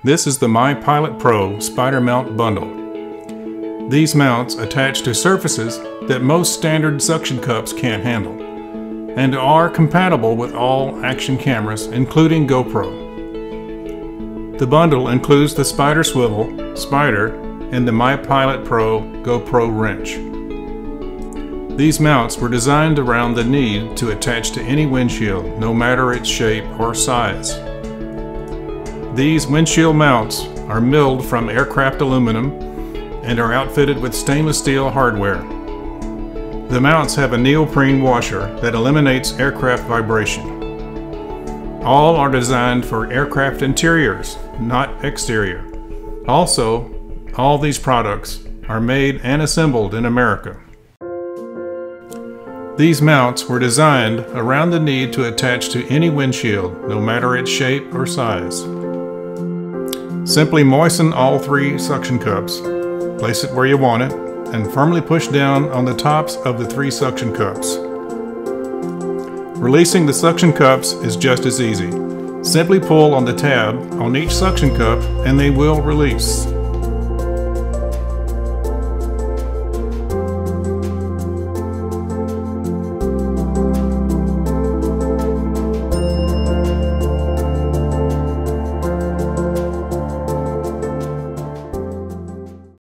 This is the MyPilotPro Spider Mount Bundle. These mounts attach to surfaces that most standard suction cups can't handle, and are compatible with all action cameras, including GoPro. The bundle includes the Spider Swivel, Spider, and the MyPilotPro GoPro wrench. These mounts were designed around the need to attach to any windshield, no matter its shape or size. These windshield mounts are milled from aircraft aluminum and are outfitted with stainless steel hardware. The mounts have a neoprene washer that eliminates aircraft vibration. All are designed for aircraft interiors, not exterior. Also, all these products are made and assembled in America. These mounts were designed around the need to attach to any windshield, no matter its shape or size. Simply moisten all 3 suction cups, place it where you want it, and firmly push down on the tops of the 3 suction cups. Releasing the suction cups is just as easy. Simply pull on the tab on each suction cup and they will release.